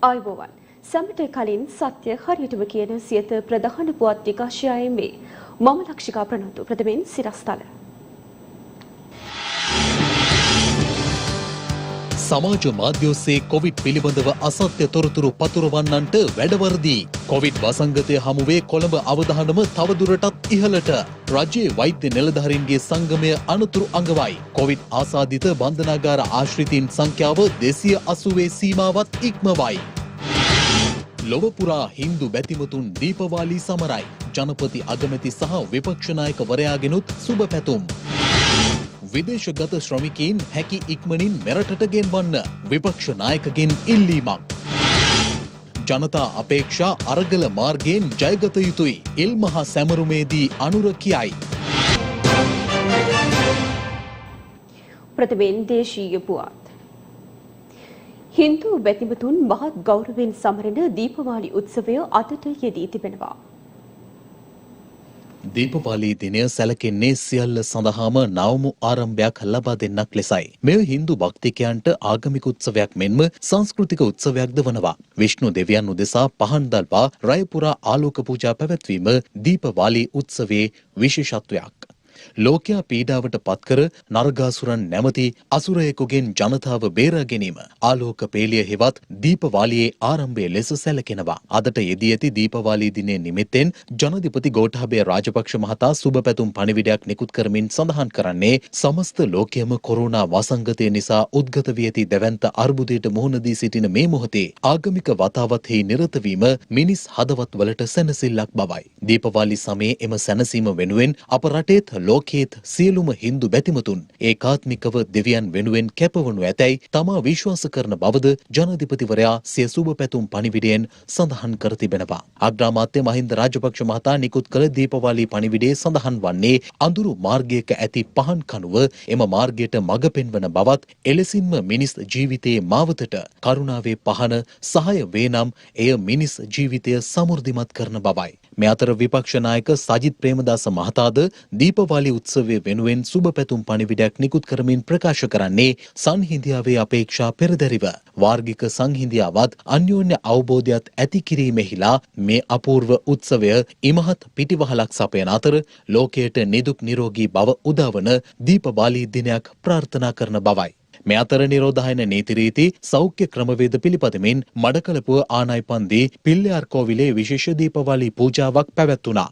ආයුබෝවන් සමට කලින් සත්‍ය හරියටම කියන සියත ප්‍රධාන පුවත් විකාශයයෙන් මේ මම ලක්ෂිකා ප්‍රනන්දු ප්‍රථමයෙන් සිරස්තල සමාජ මාධ්‍ය ඔස්සේ කොවිඩ් පිළිබඳව අසත්‍ය තොරතුරු පතුරවන්නන්ට වැඩවර්දී කොවිඩ් වසංගතය හමුවේ කොළඹ අවධානම තවදුරටත් ඉහළට රජයේ වෛද්‍ය නිලධාරීන්ගේ සංගමය අනතුරු අඟවයි කොවිඩ් ආසාදිත බන්ධනාගාර ආශ්‍රිතීන් සංඛ්‍යාව 280 සීමාවත් ඉක්මවයි ලොව පුරා හින්දු බැතිමතුන් දීපවාලි සමරයි ජනපති අගමැති සහ විපක්ෂ නායකවරයාගෙනුත් සුබ පැතුම් විදේශගත ශ්‍රමිකයින් හැකි ඉක්මනින් මෙරටට ගෙන්වන්න විපක්ෂ නායකගෙන් ඉල්ලීමක් ජනතා අපේක්ෂා අරගල මාර්ගයෙන් ජයගත යුතුයි ඉල්මහ සැමරුමේදී අනුර කියයි ප්‍රථමයෙන් දේශීය පුවත් හින්දු බැතිමතුන් මහත් ගෞරවයෙන් සමරන දීපවාලි උත්සවය අදට යෙදී තිබෙනවා. දීපවාලි දිනය සැලකෙන්නේ සියල්ල සඳහාම නවමු ආරම්භයක් ලබා දෙන්නක් ලෙසයි. මෙය හින්දු භක්තිකයන්ට ආගමික උත්සවයක් මෙන්ම සංස්කෘතික උත්සවයක්ද වනවා. විෂ්ණු දෙවියන් උදෙසා පහන් දල්වා රය පුරා ආලෝක පූජා පැවැත්වීම දීපවාලි උත්සවයේ විශේෂත්වයක්. ලෝකයා පීඩාවට පත්කර නරගාසුරන් නැමති අසුරයෙකුගෙන් ජනතාව බේරා ගැනීම ආලෝක පේලිය හෙවත් දීපවාලියේ ආරම්භය ලෙස සැලකෙනවා. අදට යෙදී ඇති දීපවාලි දිනය නිමිත්තෙන් ජනාධිපති ගෝඨාභය රාජපක්ෂ මහතා සුබ පැතුම් පණිවිඩයක් නිකුත් කරමින් සඳහන් කරන්නේ සමස්ත ලෝකයම කොරෝනා වසංගතය නිසා උද්ගත වී ඇති දැවැන්ත අර්බුදයට මුහුණ දී සිටින මේ මොහොතේ ආගමික වතාවත්හි නිරත වීම මිනිස් හදවත් වලට සැනසෙල්ලක් බවයි. දීපවාලි සමයේ එම සැනසීම වෙනුවෙන් අප රටේත් ලෝකයේත් සියලුම හින්දු බැතිමතුන් ඒකාත්මිකව දෙවියන් වෙනුවෙන් කැපවනු ඇතැයි තමා විශ්වාස කරන බවද ජනාධිපතිවරයා සිය සුබ පැතුම් පණිවිඩයෙන් සඳහන් කර තිබෙනවා. අග්‍රාමාත්‍ය මහින්ද රාජපක්ෂ මහතා නිකුත් කළ දීපවාලි පණිවිඩයේ සඳහන් වන්නේ අඳුරු මාර්ගයක ඇති පහන් කණුව එම මාර්ගයට මඟ පෙන්වන බවත් එලෙසින්ම මිනිස් ජීවිතයේ මාවතට කරුණාවේ පහන සහාය වේ නම් එය මිනිස් ජීවිතය සමෘද්ධිමත් කරන බවයි. මේ අතර විපක්ෂ නායක සජිත් ප්‍රේමදාස මහතාද දීපවාලි උත්සවය වෙනුවෙන් සුබ පැතුම් පණිවිඩයක් නිකුත් කරමින් ප්‍රකාශ කරන්නේ සංහිඳියාවේ අපේක්ෂා පෙරදැරිව වාර්ගික සංහිඳියාවත් අන්‍යෝන්‍ය අවබෝධයත් ඇති කිරීමෙහිලා මේ අපූර්ව උත්සවය ඉමහත් පිටිවහලක් සපයන අතර ලෝකයට නිදුක් නිරෝගී බව උදාවන දීපවාලි දිනයක් ප්‍රාර්ථනා කරන බවයි. මේ අතර නිරෝධායන නීති රීති සෞඛ්‍ය ක්‍රමවේද පිළිපදමින් මඩකලපුව ආනයිපන්දී පිල්ලයාර් කෝවිලේ විශේෂ දීපවාලි පූජාවක් පැවැත්වුණා.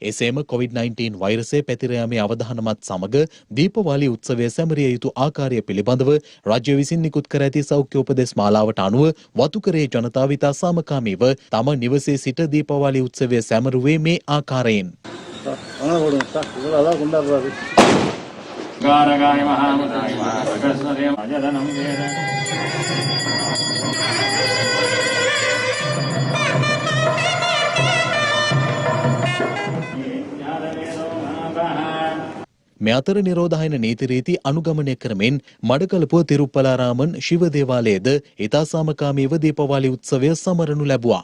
එසේම COVID-19 වෛරසය පැතිර යාමේ අවධානමත් සමග දීපවාලි උත්සවය සැමරිය යුතු ආකාරය පිළිබඳව රාජ්‍ය විසින් නිකුත් කර ඇති සෞඛ්‍ය උපදෙස් මාලාවට අනුව වතුකරේ ජනතාව ඉතා සාමකාමීව තම නිවසේ සිට දීපවාලි උත්සවය සැමරුවේ මේ ආකාරයෙන්. මේ අතර නිරෝධායන නීති රීති අනුගමනය කරමින් මඩකලපුව තිරුප්පලාරාමන් ශිව දේවාලයේද ඉතා සාමකාමීව දීපවාලි උත්සවය සමරනු ලැබුවා.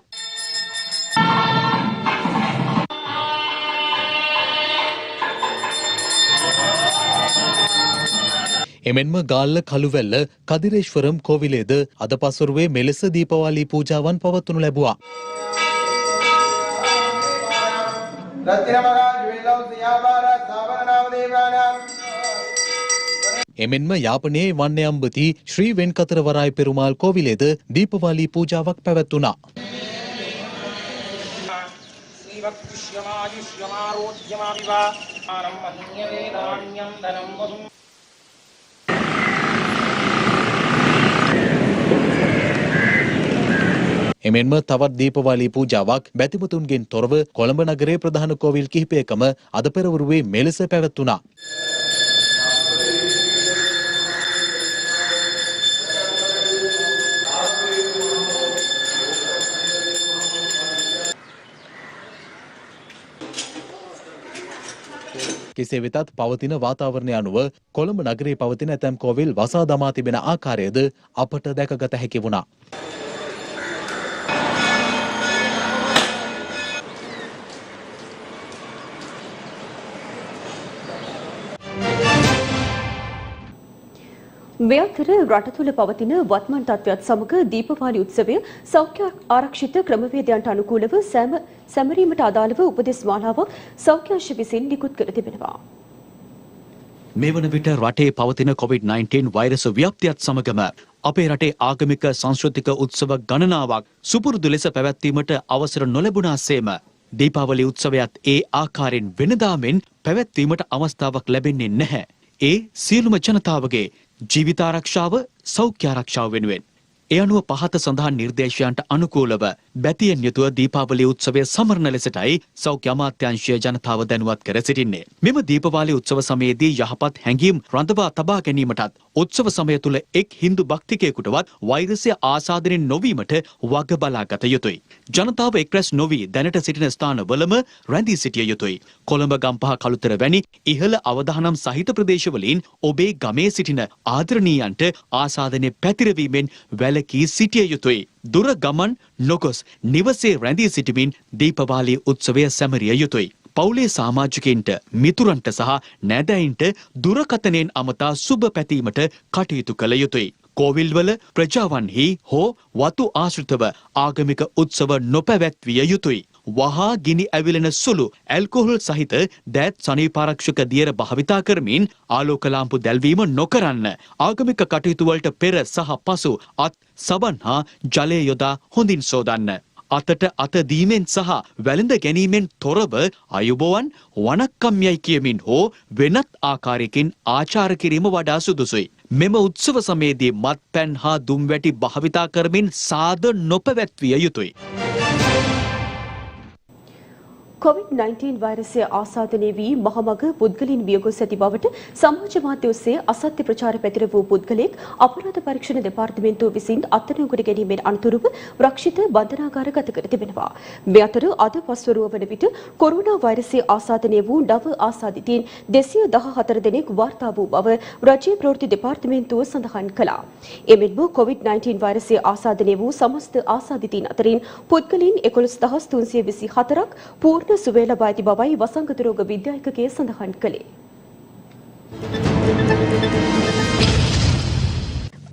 එමෙන්ම ගාල්ල කළුවැල්ල කදිරේශ්වරම් කෝවිලේද අද පසුරුවේ මෙලෙස දීපවාලි පූජාවන් පවත්වනු ලැබුවා. එමෙන්ම යාපනයේ වන්නයම්බති ශ්‍රී වෙන්කතර වරාය පෙරුමාල් කෝවිලේද දීපවාලි පූජාවක් පැවැත්වුණා. එමෙන්ම තවත් දීපවාලි පූජාවක් බැතිමතුන්ගෙන් තොරව කොළඹ නගරයේ ප්‍රධාන කෝවිල් කිහිපයකම අද පෙරවරුවේ මෙලෙස පැවැත්වුණා. කෙසේ වෙතත් පවතින වාතාවරණය අනුව කොළඹ නගරයේ පවතින ඇතැම් කෝවිල් වසා දමා තිබෙන ආකාරයද අපට දැකගත හැකි වුණා. මේ අතර රට තුළ පවතින වත්මන් තත්ත්වයත් සමග දීපවාලි උත්සවය සෞඛ්‍ය ආරක්ෂිත ක්‍රමවේදයන්ට අනුකූලව සැමරීමට අදාළව උපදෙස් මාලාවක් සෞඛ්‍ය අංශ විසින් නිකුත් කර තිබෙනවා. මේ වන විට රටේ පවතින COVID-19 වෛරස ව්‍යාප්තියත් සමගම අපේ රටේ ආගමික සංස්කෘතික උත්සව ගණනාවක් සුපුරුදු ලෙස පැවැත්වීමට අවසර නොලැබුණාසේම දීපාවලි උත්සවයත් ඒ ආකාරයෙන් වෙනදා මෙන් පැවැත්වීමට අවස්ථාවක් ලැබෙන්නේ නැහැ. ඒ සියලුම ජනතාවගේ ජීවිත ආරක්ෂාව සෞඛ්‍ය ආරක්ෂාව වෙනුවෙන් ඒ අනුව පහත සඳහන් නිර්දේශයන්ට අනුකූලව බැතියෙන් යුතුව දීපාවලි උත්සවය සමරන ලෙසටයි සෞඛ්‍ය අමාත්‍යාංශය ජනතාව දැනුවත් කර සිටින්නේ. මෙම දීපාවලි උත්සව සමයේදී යහපත් හැඟීම් රඳවා තබා ගැනීමටත් උත්සව සමය තුළ එක් හින්දු භක්තිකයෙකුටවත් වෛරසය ආසාදනය නොවීමට වග බලාගත යුතුයි. ජනතාව එක්රැස් නොවී දැනට සිටින ස්ථානවලම රැඳී සිටිය යුතුයි. කොළඹ ගම්පහ කළුතර වැනි ඉහළ අවදානම් සහිත ප්‍රදේශවලින් ඔබේ ගමේ සිටින ආදරණීයන්ට ආසාදනය පැතිරවීමෙන් වැළකී සිටිය යුතුයි. දුර ගමන් නොගොස් නිවසේ රැඳී සිටමින් දීපවාලි උත්සවය සැමරිය යුතුයි. පවුලේ සමාජිකයින්ට මිතුරන්ට සහ නෑදෑයින්ට දුරකථනයෙන් අමතා සුබ පැතීමට කටයුතු කළ යුතුයි. කෝවිල්වල ප්‍රජාවන්හි හෝ වතු ආශ්‍රිතව ආගමික උත්සව නොපැවැත්විය යුතුයි. වහා ගිනි ඇවිලෙන සුළු ඇල්කොහොල් සහිත දෑත් සනීපාරක්ෂක දියර භාවිතා කරමින් ආලෝක ලාම්පු දැල්වීම නොකරන්න. ආගමික කටයුතු වලට පෙර සහ පසු අත් සබන් හා ජලය යොදා හොඳින් සෝදන්න. අතට අත දීමෙන් සහ වැළඳ ගැනීමෙන් තොරව අයුබෝවන් වණක්කම්යයි කියමින් හෝ වෙනත් ආකාරයකින් ආචාර කිරීම වඩා සුදුසුයි. මෙම උත්සව සමයේදී මත්පැන් හා දුම්වැටි භාවිතා කරමින් සාද නොපැවැත්විය යුතුයි. COVID-19 වෛරසය ආසාදනය වී මහමග පුද්ගලයන් වියගොස් ඇති බවට සමාජ මාධ්‍ය ඔස්සේ අසත්‍ය ප්‍රචාර පැතිර වූ පුද්ගලයෙක් අපරාධ පරීක්ෂණ දෙපාර්තමේන්තුව විසින් අත්අඩංගුවට ගැනීමෙන් අනතුරුව රක්ෂිත බන්ධනාගාර ගත කර තිබෙනවා. මේ අතර අද පස්වරුව වන විට කොරෝනා වෛරසය ආසාදනය වූ නව ආසාදිතයින් 214 දෙනෙක් වාර්තා වූ බව රජයේ ප්‍රවෘත්ති දෙපාර්තමේන්තුව සඳහන් කළා. එමෙන්ම COVID-19 වෛරසය ආසාදනය වූ සමස්ත ආසාදිතයින් අතරින් පුද්ගලයන් 11324ක් පූර්ණ සුවය ලබා ඇති බවයි වසංගත රෝග විද්‍යාඥයෙක් සඳහන් කළේ.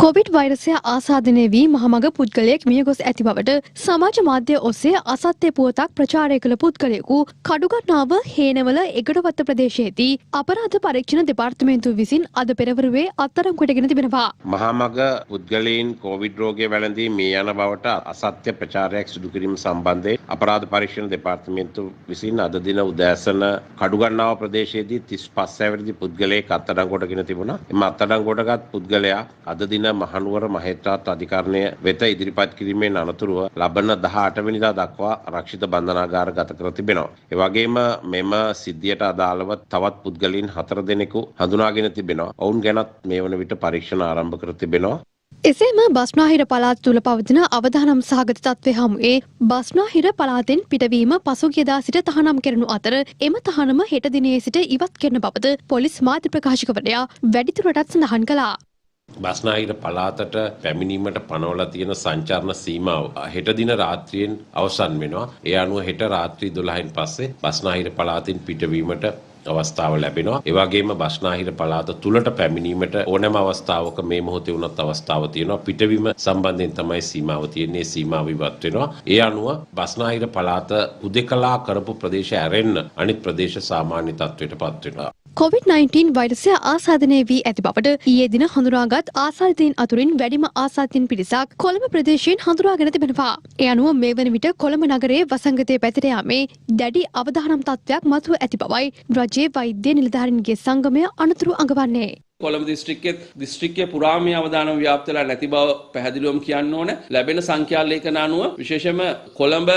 කොවිඩ් වෛරසය ආසාදනය වී මහමග පුද්ගලයෙක් මියගොස් ඇති බවට සමාජ මාධ්‍ය ඔස්සේ අසත්‍ය පුවතක් ප්‍රචාරය කළ පුද්ගලයෙකු කඩුගන්නාව හේනවල එගඩවත්ත ප්‍රදේශයේදී අපරාධ පරීක්ෂණ දෙපාර්තමේන්තුව විසින් අද පෙරවරුවේ අත්අඩංගුවටගෙන තිබෙනවා. මහමග පුද්ගලයන් කොවිඩ් රෝගය වැළඳී මිය යන බවට අසත්‍ය ප්‍රචාරයක් සිදු කිරීම සම්බන්ධයෙන් අපරාධ පරීක්ෂණ දෙපාර්තමේන්තුව විසින් අද දින උදෑසන කඩුගන්නාව ප්‍රදේශයේදී 35 වැනි පුද්ගලයෙක් අත්අඩංගුවටගෙන තිබුණා. එම අත්අඩංගුවටගත් පුද්ගලයා අද දින මහනුවර මහේත්‍රාත් අධිකරණය වෙත ඉදිරිපත් කිරීමෙන් අනතුරුව ලබන 18 වෙනිදා දක්වා ආරක්ෂිත බන්ධනාගාර ගත කර තිබෙනවා. ඒ වගේම මෙම සිද්ධියට අදාළව තවත් පුද්ගලයන් 4 දෙනෙකු හඳුනාගෙන තිබෙනවා. ඔවුන් ගැනත් මේ වන විට පරීක්ෂණ ආරම්භ කර තිබෙනවා. එසේම බස්නාහිර පළාත තුළ පවතින අවදානම් සහගත තත්ත්වය හමුවේ බස්නාහිර පළාතෙන් පිටවීම පසුගියදා සිට තහනම් කෙරෙනු අතර එම තහනම හෙට දිනේ සිට ඉවත් කරන බවද පොලිස් මාධ්‍ය ප්‍රකාශකවරයා වැඩිදුරටත් සඳහන් කළා. බස්නාහිර පළාතට පැමිණීමට පනවලා තියෙන සංචාරණ සීමාව හෙට දින රාත්‍රියෙන් අවසන් වෙනවා. ඒ අනුව හෙට රාත්‍රී 12න් පස්සේ බස්නාහිර පළාතින් පිටවීමට අවස්ථාව ලැබෙනවා. ඒ වගේම බස්නාහිර පළාත තුලට පැමිණීමට ඕනෑම අවස්ථාවක මේ මොහොතේ වුණත් අවස්ථාව තියෙනවා. පිටවීම සම්බන්ධයෙන් තමයි සීමාව තියෙන්නේ. සීමාව ඉවත් වෙනවා. ඒ අනුව බස්නාහිර පළාත උදෙකලා කරපු ප්‍රදේශ ඇරෙන්න අනිත් ප්‍රදේශ සාමාන්‍ය තත්ත්වයට පත් වෙනවා. COVID-19 වෛරසය ආසාදනය වී ඇති බවට ඊයේ දින හඳුනාගත් ආසාදිතයින් අතුරින් වැඩිම ආසාදිතයින් පිරිසක් කොළඹ ප්‍රදේශයෙන් හඳුනාගෙන තිබෙනවා. ඒ අනුව මේ වන විට කොළඹ නගරයේ වසංගතය පැතිර යාමේ දැඩි අවදානම් තත්ත්වයක් මතුව ඇති බවයි රජයේ වෛද්‍ය නිලධාරීන්ගේ සංගමය අනතුරු අඟවන්නේ. කොළඹ දිස්ත්‍රික්කයේ පුරාම අවදානම් ව්‍යාප්ත වෙලා නැති බව පැහැදිලිවම කියන්න ඕන. ලැබෙන සංඛ්‍යා ලේඛන අනුව විශේෂයෙන්ම කොළඹ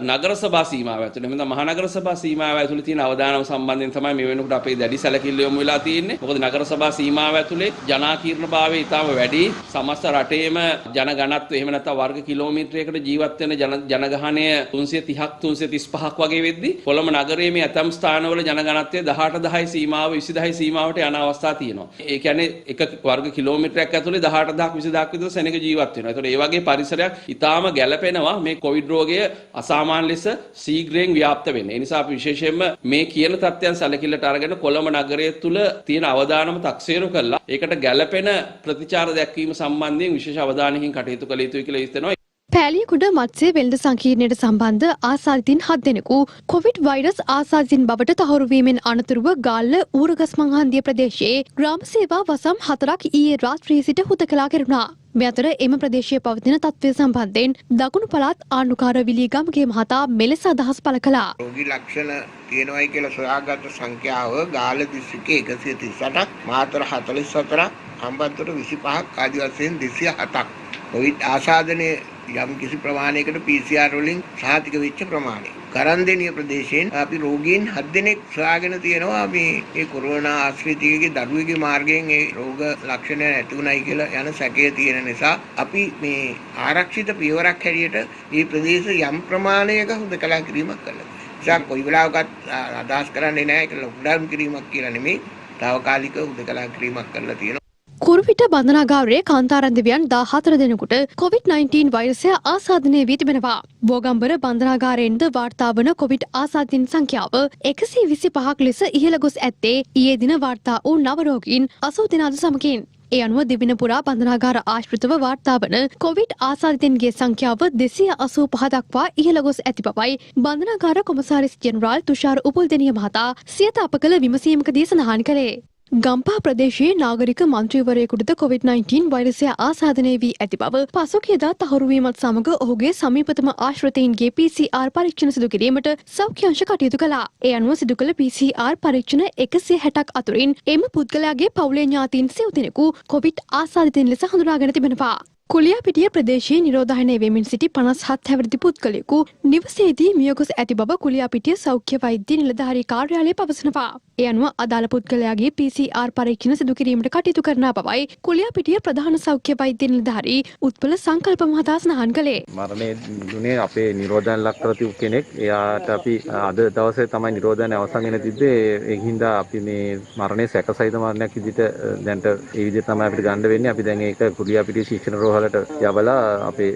නගර සභා සීමාව ඇතුළේ එහෙනම් මහනගර සභා සීමාව ඇතුළේ තියෙන අවදානම් සම්බන්ධයෙන් තමයි මේ වෙනකොට අපේ දැඩි සැලකිල්ල යොමු වෙලා තියෙන්නේ. මොකද නගර සභා සීමාව ඇතුළේ ජනාකීර්ණභාවය ඉතාම වැඩි. සමස්ත රටේම ජනගණත්වය එහෙම නැත්නම් වර්ග කිලෝමීටරයකට ජීවත් වෙන ජනගහනය 330ක් 335ක් වගේ වෙද්දී කොළඹ නගරයේ මේ ඇතම් ස්ථානවල ජනගණත්වය 18 10 සීමාව 20 10 සීමාවට යන අවස්ථා තියෙනවා. කියන්නේ එක වර්ග කිලෝමීටරයක් ඇතුලේ 18000ක් 20000ක් විතර සෙනඟ ජීවත් වෙනවා. ඒතකොට ඒ වගේ පරිසරයක් ඊටාම ගැළපෙනවා මේ කොවිඩ් රෝගය අසාමාන්‍ය ලෙස ශීඝ්‍රයෙන් ව්‍යාප්ත වෙන්නේ. ඒ නිසා අපි විශේෂයෙන්ම මේ කියන තත්ත්වයන් සැලකිල්ලට අරගෙන කොළඹ නගරය තුල තියෙන අවදානම තක්සේරු කළා. ඒකට ගැළපෙන ප්‍රතිචාර දැක්වීම සම්බන්ධයෙන් විශේෂ අවධානයකින් කටයුතු කළ යුතුයි කියලා හිතනවා. පෑලියකුඩ මත්ස්‍ය වෙළඳ සංකීර්ණයට සම්බන්ධ ආසාදිතින් 7 දෙනෙකු කොවිඩ් වෛරස් ආසාදිතින් බවට තහවුරු වීමෙන් අනතුරුව ගාල්ල ඌරගස්මන් හන්දිය ප්‍රදේශයේ ග්‍රාම සේවා වසම් 4ක් ඊයේ රාත්‍රියේ සිට හුදකලා කෙරුණා. මේ අතර එම ප්‍රදේශයේ පවතින තත්ත්වය සම්බන්ධයෙන් දකුණු පළාත් ආණ්ඩුකාර විලී ගම්ගේ මහතා මෙලෙස අදහස් පළ කළා. රෝගී ලක්ෂණ තියෙනවායි කියලා සොයාගත් සංඛ්‍යාව ගාල්ල දිස්ත්‍රික්කයේ 138ක්, මාතර 44ක්, හම්බන්තොට 25ක් ආදී වශයෙන් 207ක්. කොවිඩ් ආසාදනයේ යම් කිසි ප්‍රමාණයකට PCR වලින් සාතික වෙච්ච ප්‍රමාණය. කරන්දෙනිය ප්‍රදේශයෙන් අපි රෝගීන් 7 දෙනෙක් සොයාගෙන තියෙනවා. මේ කොරෝනා ආශ්‍රිතයෙකුගේ දරුවෙකුගේ මාර්ගයෙන් ඒ රෝග ලක්ෂණ නැති උනායි කියලා යන සැකය තියෙන නිසා අපි මේ ආරක්ෂිත පියවරක් හැටියට මේ ප්‍රදේශ යම් ප්‍රමාණයක හුදකලා කිරීමක් කළා. ඒක කොයි වෙලාවකත් අදහස් කරන්නේ නැහැ ඒක ලොක්ඩවුන් කිරීමක් කියලා නෙමෙයි. తాවකාලික හුදකලා කිරීමක් කරලා තියෙනවා. කුරුවිට බන්ධනාගාරයේ කාන්තාරන් දෙවියන් 14 දෙනෙකුට COVID-19 වෛරසය ආසාදනය වී තිබෙනවා. බෝගම්බර බන්ධනාගාරයෙන්ද වාර්තා වන කොවිඩ් ආසාදිත සංඛ්‍යාව 125ක් ලෙස ඉහළ ගොස් ඇත්තේ ඊයේ දින වාර්තා වූ නව රෝගීන් 80 දෙනාද සමගින්. ඒ අනුව දිවින පුරා බන්ධනාගාර ආශ්‍රිතව වාර්තා වන කොවිඩ් ආසාදිතන්ගේ සංඛ්‍යාව 285 දක්වා ඉහළ ගොස් ඇති බවයි බන්ධනාගාර කොමසාරිස් ජෙනරාල් තුෂාර උපුල්දෙනිය මහතා සියත අප කළ විමසීමකදී සඳහන් කළේ. ගම්පහ ප්‍රදේශයේ නාගරික මන්ත්‍රීවරයෙකුටද COVID-19 වෛරසය ආසාදනය වී ඇති බව පසුගියදා තහවුරු වීමත් සමග ඔහුගේ සමීපතම ආශ්‍රිතයින්ගේ PCR පරීක්ෂණ සිදු කිරීමට සෞඛ්‍ය අංශ කටයුතු කළා. ඒ අනුව සිදු කළ PCR පරීක්ෂණ 160ක් අතුරින් එම පුද්ගලයාගේ පවුලේ ඥාතීන් 9 දෙනෙකු COVID ආසාදිතයින් ලෙස හඳුනාගෙන තිබෙනවා. කුලියාපිටිය ප්‍රදේශයේ නිරෝධායනය වෙමින් සිටි 57 හැවිරිදි පුද්ගලයෙකු නිවසේදී මියගොස් ඇති බව කුලියාපිටිය සෞඛ්‍ය වෛද්‍ය නිලධාරී කාර්යාලය පවසනවා. ඒ අනුව අදාළ පුද්ගලයාගේ PCR පරීක්ෂණ සිදු කිරීමට කටයුතු කරන බවයි කුලියාපිටිය ප්‍රධාන සෞඛ්‍ය වෛද්‍ය නිලධාරී උත්පල සංකල්ප මහතා සඳහන් කළේ. මරණය දුන්නේ අපේ නිරෝධායන ලක් කර තිබු කෙනෙක්. එයාට අපි අද දවසේ තමයි නිරෝධායන අවසන් වෙන තිබ්බේ. ඒ හින්දා අපි මේ මරණය සැකසහිත මරණයක් විදිහට දැන්ට ඒ විදිහට තමයි අපිට ගන්න වෙන්නේ. අපි දැන් ඒක කුලියාපිටිය ශික්ෂණ රෝහලට යවලා අපේ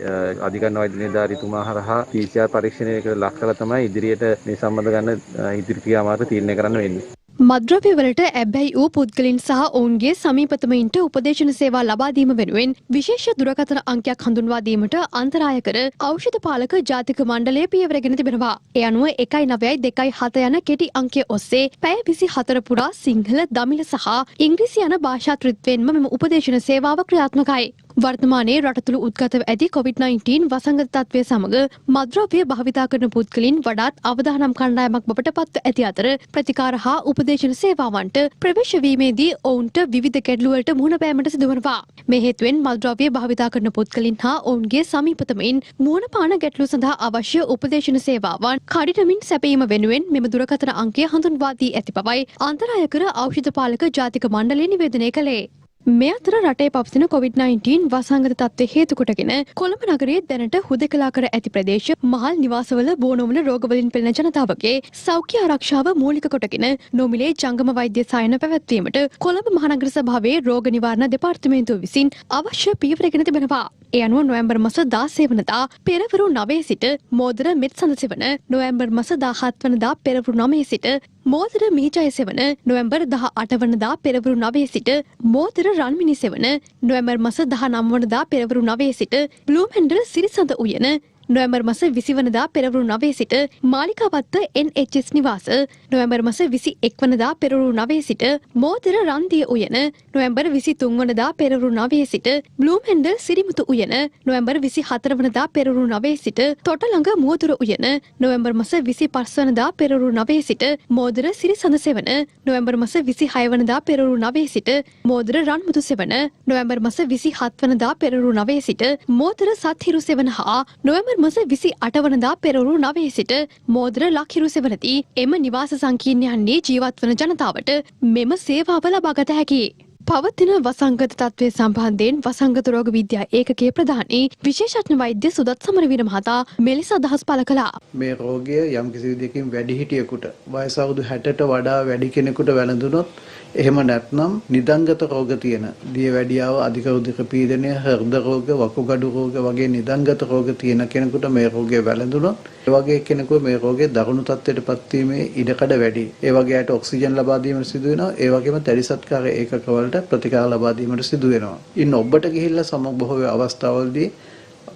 අධිකරණ වෛද්‍ය නිලධාරීතුමා හරහා PCR පරීක්ෂණයකට ලක් කරලා තමයි ඉදිරියට මේ සම්බන්ධ ගන්න ඉදිරි ක්‍රියාමාර්ග තීරණය කරන්න වෙන්නේ. මද්‍රව්‍යවලට ඇබ්බැහි වූ පුද්ගලින් සහ ඔවුන්ගේ සමීපතමයින්ට උපදේශන සේවා ලබා දීම වෙනුවෙන් විශේෂ දුරකථන අංකයක් හඳුන්වා දීමට අන්තරාය කර ඖෂධ පාලක ජාතික මණ්ඩලය පියවරගෙන තිබෙනවා. ඒ අනුව 19227 යන කෙටි අංකය ඔස්සේ පැය 24 පුරා සිංහල, දමිළ සහ ඉංග්‍රීසි යන භාෂා ත්‍රිත්වයෙන්ම මෙම උපදේශන සේවාව ක්‍රියාත්මකයි. වර්තමානයේ රට තුළ උද්ගතව ඇති COVID-19 වසංගත තත්ත්වය සමග මද්‍රව්‍ය භාවිතා කරන පුද්ගලින් වඩාත් අවදානම් කණ්ඩායමක් බවට පත්ව ඇති අතර ප්‍රතිකාර හා උපදේශන සේවාවන්ට ප්‍රවේශ වීමේදී ඔවුන්ට විවිධ ගැටලුවලට මුහුණ පෑමට සිදුවනවා. මේ හේතුවෙන් මද්‍රව්‍ය භාවිතා කරන පුද්ගලින් හා ඔවුන්ගේ සමීපතමයින් මුහුණ පාන ගැටලු සඳහා අවශ්‍ය උපදේශන සේවාවන් කඩිනමින් සැපීම වෙනුවෙන් මෙම දුරකථන අංකය හඳුන්වා දී ඇති බවයි අන්තරාය කර ඖෂධ පාලක ජාතික මණ්ඩලය නිවේදනය කළේ. මේ අතර රටේ පවතින COVID-19 වසංගත තත්ත්වය හේතු කොටගෙන කොළඹ නගරයේ දැනට හුදකලා කර ඇති ප්‍රදේශ මහල් නිවාසවල බෝනොවන රෝගවලින් පෙළෙන ජනතාවගේ සෞඛ්‍ය ආරක්ෂාව මූලික කොටගෙන නොමිලේ ජංගම වෛද්‍ය සායන පැවැත්වීමට කොළඹ මහනගර සභාවේ රෝග නිවාරණ දෙපාර්තමේන්තුව විසින් අවශ්‍ය පියවරගෙන තිබෙනවා. ඒ අනුව නොවැම්බර් මාස 16 වනදා පෙරවරු 9 සිට මෝදර මෙත් සඳ සෙවන, නොවැම්බර් මාස 17 වනදා පෙරවරු 9 සිට මෝදර මිහිජය සෙවන, නොවැම්බර් 18 වනදා පෙරවරු 9 සිට මෝදර රන්මිනි සෙවන, නොවැම්බර් මාස 19 වනදා පෙරවරු 9 සිට බ්ලූමැන්ඩල් සිරිසඳ උයන, නොවැම්බර් මාස 20 වනදා පෙරවරු 9 සිට මාලිකාවත්ත NHS නිවාස, නොවැම්බර් මාස 21 වනදා පෙරවරු 9 සිට මෝදර රන්දිය උයන, නොවැම්බර් 23 වනදා පෙරවරු 9 සිට බ්ලූමැන්ඩල් සිරිමුතු උයන, නොවැම්බර් 24 වනදා පෙරවරු 9 සිට තොටළඟ මෝදුර උයන, නොවැම්බර් මාස 25 වනදා පෙරවරු 9 සිට මෝදර සිරිසඳ සෙවන, නොවැම්බර් මාස 26 වනදා පෙරවරු 9 සිට මෝදර රන්මුතු සෙවන, නොවැම්බර් මාස 27 වනදා පෙරවරු 9 සිට මෝදර සත්හිරු සෙවන හා නොවැම්බර් මාස 28 වනදා පෙරවරු 9 සිට මෝදර ලක්හිරු සෙවනදී එම නිවාස සංකීර්ණයන්හි ජීවත් වන ජනතාවට මෙම සේවාව ලබා ගත හැකියි. පවතින වසංගත තත්ත්වය සම්බන්ධයෙන් වසංගත රෝග විද්‍යා ඒකකයේ ප්‍රධානී විශේෂඥ වෛද්‍ය සුදත් සමරවීර මහතා මෙලෙස අදහස් පළ කළා. මේ රෝගය යම් කිසි විදිහකින් වැඩිහිටියෙකුට වයස අවුරුදු 60ට වඩා වැඩි කෙනෙකුට වැළඳුනොත් එහෙම නැත්නම් නිදංගත රෝග තියෙන දියවැඩියාව අධික රුධිර පීඩනය හෘද රෝග වකුගඩු රෝග වගේ නිදංගත රෝග තියෙන කෙනෙකුට මේ රෝගය වැළඳුනොත් ඒ වගේ කෙනෙකුට මේ රෝගයේ දරුණු තත්ත්වයටපත් වීමේ ඉඩකඩ වැඩි. ඒ වගේ අයට ඔක්සිජන් ලබා දීමට සිදු වෙනවා. ඒ වගේම දැඩිසත්කාර ඒකක වලට ප්‍රතිකාර ලබා දීමට සිදු වෙනවා. ඉන් ඔබට ගිහිල්ලා සමග බොහෝ අවස්ථාවලදී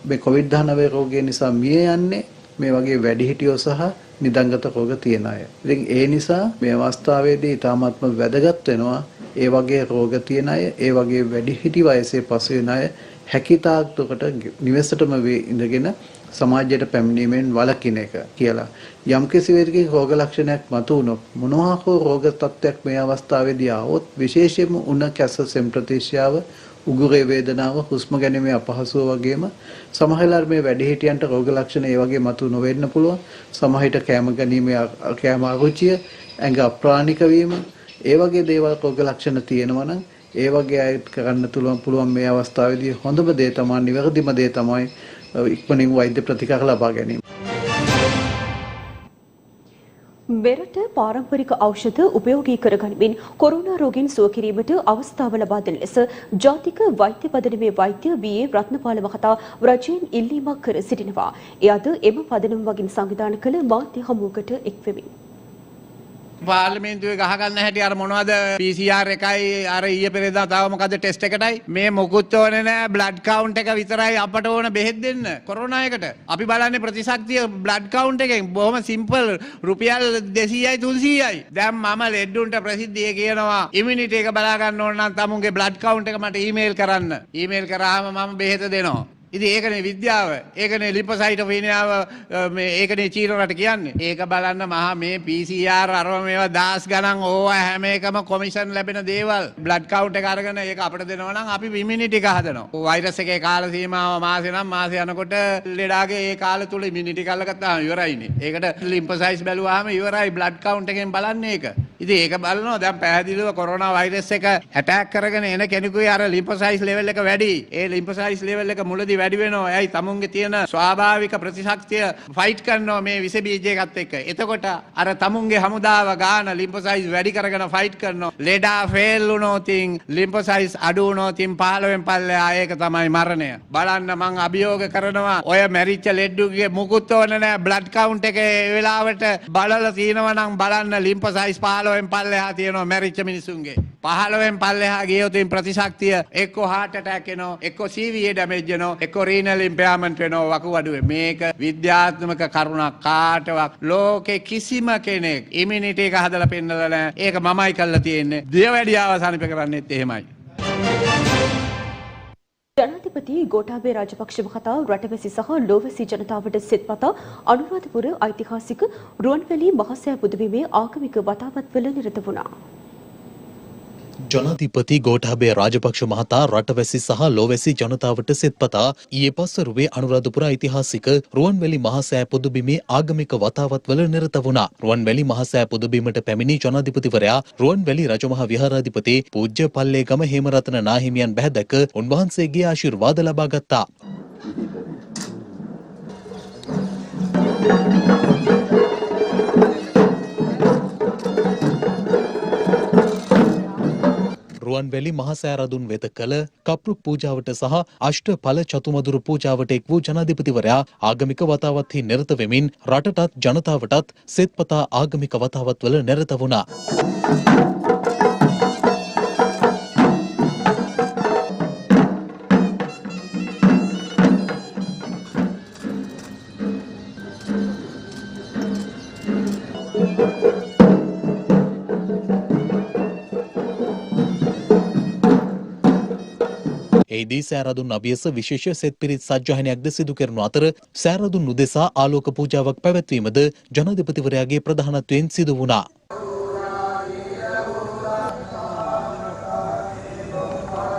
මේ COVID-19 රෝගය නිසා මිය යන්නේ මේ වගේ වැඩිහිටියෝ සහ නිදංගත රෝග තියෙන අය. ඉතින් ඒ නිසා මේ අවස්ථාවේදී ඊටාත්ම වැදගත් වෙනවා ඒ වගේ රෝග තියෙන අය, ඒ වගේ වැඩිහිටි වයසේ පසු වෙන අය හැකිතාක් දුරට නිවෙසටම ඉඳගෙන සමාජයට පැමිණීමෙන් වළකින එක කියලා. යම් කිසි වෙලකින් රෝග ලක්ෂණයක් මතුවුනොත් මොනවා හෝ රෝග තත්ත්වයක් මේ අවස්ථාවේදී ආවොත් විශේෂයෙන්ම උණ කැස සෙම් ප්‍රතිශ්‍යාව උගුරේ වේදනාව හුස්ම ගැනීමේ අපහසුව වගේම සමහරවල් මේ වැඩිහිටියන්ට රෝග ලක්ෂණ ඒ වගේ මතු නොවෙන්න පුළුවන්. සමහරවිට කැම ගැනීමේ කැම අරුචිය, ඇඟ අප්‍රාණික වීම, ඒ වගේ දේවල් රෝග ලක්ෂණ තියෙනවා නම් ඒ වගේ අය කරන්න පුළුවන් මේ අවස්ථාවේදී හොඳම දේ තමයි, නිවැරදිම දේ තමයි ඉක්මනින් වෛද්‍ය ප්‍රතිකාර ලබා ගැනීම. මෙරට පාරම්පරික ඖෂධ උපයෝගී කරගනිමින් කොරෝනා රෝගීන් සුව කිරීමට අවස්ථාව ලබා දෙන ලෙස ජාතික වෛද්‍ය පදනමේ වෛද්‍ය බී.ඒ. රත්නපාල මහතා රජයෙන් ඉල්ලීමක් කර සිටිනවා. එය අද එම පදනම මගින් සංවිධානය කළ මාධ්‍ය හමුවකට එක්වෙමින් පාර්ලිමේන්තුවේ ගහගන්න හැටි අර මොනවද PCR එකයි අර ඊයේ පෙරේදා තව මොකද ටෙස්ට් එකටයි මේ මොකුත් ඕනේ නෑ බ්ලඩ් කවුන්ට් එක විතරයි අපට ඕන බෙහෙත් දෙන්න කොරෝනා එකට අපි බලන්නේ ප්‍රතිශක්තිය බ්ලඩ් කවුන්ට් එකෙන් බොහොම සිම්පල් රුපියල් 200යි 300යි දැන් මම ලෙඩුන්ට ප්‍රසිද්ධිය කියනවා ඉමුනිටි එක බලා ගන්න ඕන නම් තමුන්ගේ බ්ලඩ් කවුන්ට් එක මට ඊමේල් කරන්න ඊමේල් කරාම මම බෙහෙත දෙනවා. ඉතින් ඒකනේ විද්‍යාව, ඒකනේ ලිපොසයිටෝපීනියාව, මේ ඒකනේ චීනරට කියන්නේ. ඒක බලන්න මහා මේ PCR අරව මේවා දාස් ගණන් ඕවා හැම එකම කොමිෂන් ලැබෙන දේවල්. බ්ලඩ් කවුන්ට් එක අරගෙන ඒක අපිට දෙනවා නම් අපි ඉමුනිටි එක හදනවා. වෛරස් එකේ කාල සීමාව මාසෙ නම් මාසෙ යනකොට ලෙඩාගේ ඒ කාල තුල ඉමුනිටි කරලගත්තාම ඉවරයිනේ. ඒකට ලිම්ෆොසයිට්ස් බැලුවාම ඉවරයි බ්ලඩ් කවුන්ට් එකෙන් බලන්නේ ඒක. ඉතින් ඒක බලනවා දැන් පැහැදිලිව කොරෝනා වෛරස් එක ඇටැක් කරගෙන එන කෙනෙකුගේ අර ලිම්ෆොසයිට්ස් ලෙවල් එක වැඩි. ඒ ලිම්ෆොසයිට්ස් ලෙවල් එක මුලදී වැඩි වෙනවා. එයි තමුන්ගේ තියෙන ස්වාභාවික ප්‍රතිශක්තිය ෆයිට් කරනවා මේ විස බීජයකත් එක්ක. එතකොට අර තමුන්ගේ හමුදාව ගාන ලිම්ෆොසයිට්ස් වැඩි කරගෙන ෆයිට් කරනවා. ලෙඩා ෆේල් වුණොත් ලිම්ෆොසයිට්ස් අඩු වුණොත් 15න් පල්ලෙහා ඒක තමයි මරණය. බලන්න මං අභියෝග කරනවා ඔය මැරිච්ච ලෙඩුගේ මුකුත් ඕන නැහැ බ්ලඩ් කවුන්ට් එකේ වෙලාවට බලලා තියෙනවා නම් බලන්න ලිම්ෆොසයිට්ස් 15න් පල්ලෙහා තියෙනවා මැරිච්ච මිනිසුන්ගේ. 15න් පල්ලෙහා ගියොත් ප්‍රතිශක්තිය එක්ක heart attack එනවා, එක්ක CVA damage එනවා, එක්ක renal impairment වෙනවා වකුගඩුවේ. මේක විද්‍යාත්මක කරුණක් කාටවත් ලෝකේ කිසිම කෙනෙක් immunity එක හදලා පෙන්නලා නැහැ. ඒක මමයි කරලා තියෙන්නේ. දියවැඩියාව සනීප කරන්නේත් එහෙමයි. ජනාධිපති ගෝඨාභය රාජපක්ෂ මහතා රටවැසි සහ ලෝවැසි ජනතාවට සෙත්පතා අනුරාධපුර ඓතිහාසික රුවන්වැලි මහසෑ පුදබිමේ ආගමික වතාවත්වල නිරත වුණා. ජනාධිපති ගෝඨාභය රාජපක්ෂ මහතා රටවැසි සහ ලෝවැසි ජනතාවට සෙත්පතා ඊයේ පස්වරුවේ අනුරාධපුර ඓතිහාසික රුවන්වැලි මහසෑ පුදබිමේ ආගමික වතාවත්වල නිරත වුණා. රුවන්වැලි මහසෑ පුදබිමට පැමිණි ජනාධිපතිවරයා රුවන්වැලි රජමහා විහාරාධිපති පූජ්‍ය පල්ලේගම හේමරත්න නාහිමියන් බැහැදැක උන්වහන්සේගේ ආශිර්වාද ලබා ගත්තා. රුවන්වැලි මහසෑරදුන් වෙත කළ කප්රුක් පූජාවට සහ අෂ්ට ඵල චතුමදුරු පූජාවට එක් වූ ජනාධිපතිවරයා ආගමික වතාවත්හි නිරත වෙමින් රටටත් ජනතාවටත් සෙත්පතා ආගමික වතාවත්වල නිරත වුණා. එහිදී සෑරදුන් අභියස විශේෂ සෙත් පිරිත් සජ්ජායනයක්ද සිදු කරනු අතර සෑරදුන් උදෙසා ආලෝක පූජාවක් පැවැත්වීමද ජනාධිපතිවරයාගේ ප්‍රධානත්වයෙන් සිදු වුණා.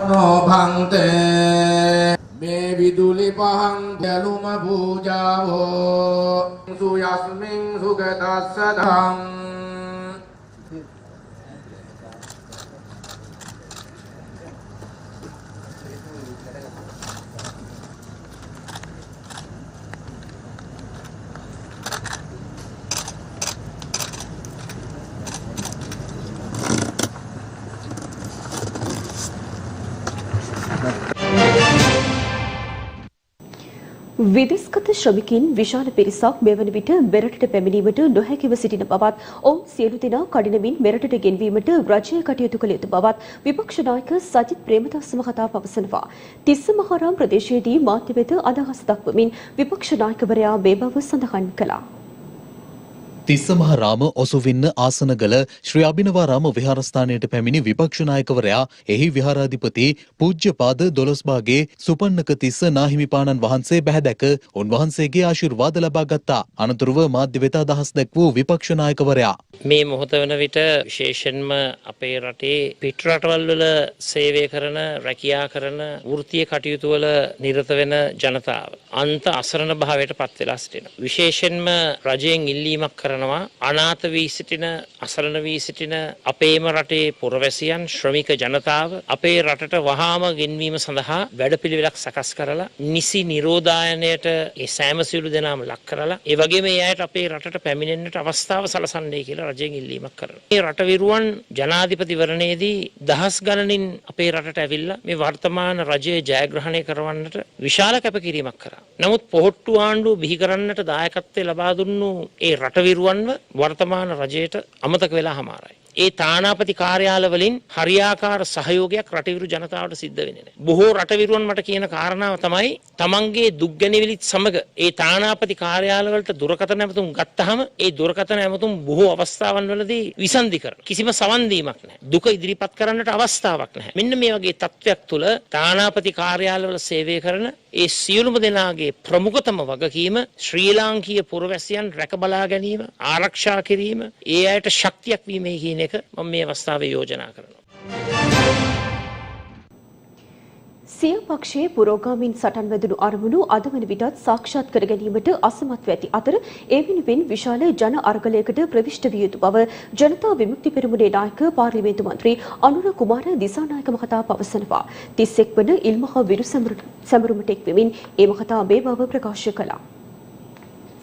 නොභන්තේ මේ විදුලි පහන් ගැලුම පූජාවෝ සුයස්මින් සුගතස්සදං විදෙස්ගත ශ්‍රමිකයින් විශාල පිරිසක් මෙවන විට මෙරටට පැමිණීමට නොහැකිව සිටින බවත් ඔවුන් සියලු දෙනා කඩිනමින් මෙරටට ගෙන්වීමට රජය කටයුතු කළ යුතු බවත් විපක්ෂ නායක සජිත් ප්‍රේමදාස මහතා පවසනවා. තිස්ස මහරාම ප්‍රදේශයේදී මාධ්‍ය වෙත අදහස් දක්වමින් විපක්ෂ නායකවරයා මේ බව සඳහන් කළා. තිස්සමහාරාම ඔසුවින්න ආසනගල ශ්‍රී අභිනවාරාම විහාරස්ථානයට පැමිණි විපක්ෂ නායකවරයා එහි විහාරාධිපති පූජ්‍යපාද දොළොස්බාගේ සුපන්නක තිස්ස නාහිමිපාණන් වහන්සේ බැහැදැක උන්වහන්සේගේ ආශිර්වාද ලබා ගත්තා. අනතුරුව මාධ්‍ය වෙත අදහස් දැක්වූ විපක්ෂ නායකවරයා මේ මොහොත වන විට විශේෂයෙන්ම අපේ රටේ පිට රටවල් වල සේවය කරන රැකියා කරන වෘත්තීය කටයුතු වල නිරත වෙන ජනතාව අන්ත අසරණ භාවයට පත් වෙලා සිටිනවා. විශේෂයෙන්ම රජයෙන් ඉල්ලීමක් කරනවා අනාථ වී සිටින අසරණ වී සිටින අපේම රටේ පුරවැසියන් ශ්‍රමික ජනතාව අපේ රටට වහාම ගෙන්වීම සඳහා වැඩපිළිවෙලක් සකස් කරලා නිසි නිරෝධායනයට ඒ සෑම සියලු දෙනාම ලක් කරලා ඒ වගේම ඒ අයට අපේ රටට පැමිණෙන්නට අවස්ථාව සලසන්නේ කියලා රජයෙන් ඉල්ලීමක් කරනවා. මේ රටවිරුවන් ජනාධිපතිවරණයේදී දහස් ගණනින් අපේ රටට ඇවිල්ලා මේ වර්තමාන රජය ජයග්‍රහණය කරවන්නට විශාල කැපකිරීමක් කරා. නමුත් පොහොට්ටු ආණ්ඩුව බිහි කරන්නට දායකත්වය ලබා දුන්නු ඒ රටවිරුවන්ව වර්තමාන රජයට අමතක වෙලා හමාරයි. ඒ තානාපති කාර්යාල වලින් හරියාකාර සහයෝගයක් රටවිරු ජනතාවට සිද්ධ වෙන්නේ නැහැ. බොහෝ රටවිරුවන් මට කියන කාරණාව තමයි තමන්ගේ දුක් ගැනවිලිත් සමග ඒ තානාපති කාර්යාල වලට දුරකථන ඇමතුම් ගත්තාම ඒ දුරකථන ඇමතුම් බොහෝ අවස්ථාවන් වලදී විසන්දි කරනවා. කිසිම සවන් දීමක් නැහැ. දුක ඉදිරිපත් කරන්නට අවස්ථාවක් නැහැ. මෙන්න මේ වගේ තත්ත්වයක් තුළ තානාපති කාර්යාල වල සේවය කරන ඒ සියලුම දෙනාගේ ප්‍රමුඛතම වගකීම ශ්‍රී ලාංකීය පුරවැසියන් රැක බලා ගැනීම ආරක්ෂා කිරීම ඒ අයට ශක්තියක් වීමේ කියන එක මම මේ අවස්ථාවේ යෝජනා කරනවා. සිය පක්ෂයේ පුරෝගාමීන් සටන් වැදුණු අරමුණු අද වන විටත් සාක්ෂාත් කර ගැනීමට අසමත්ව ඇති අතර ඒ වෙනුවෙන් විශාල ජන අරගලයකට ප්‍රවිෂ්ඨ විය යුතු බව ජනතා විමුක්ති පෙරමුණේ නායක පාර්ලිමේන්තු මන්ත්‍රී අනුර කුමාර දිසානායක මහතා පවසනවා. 31 වන ඉල්මහ විරු සැමරුමට එක්වෙමින් ඒ මහතා මේ බව ප්‍රකාශ කළා.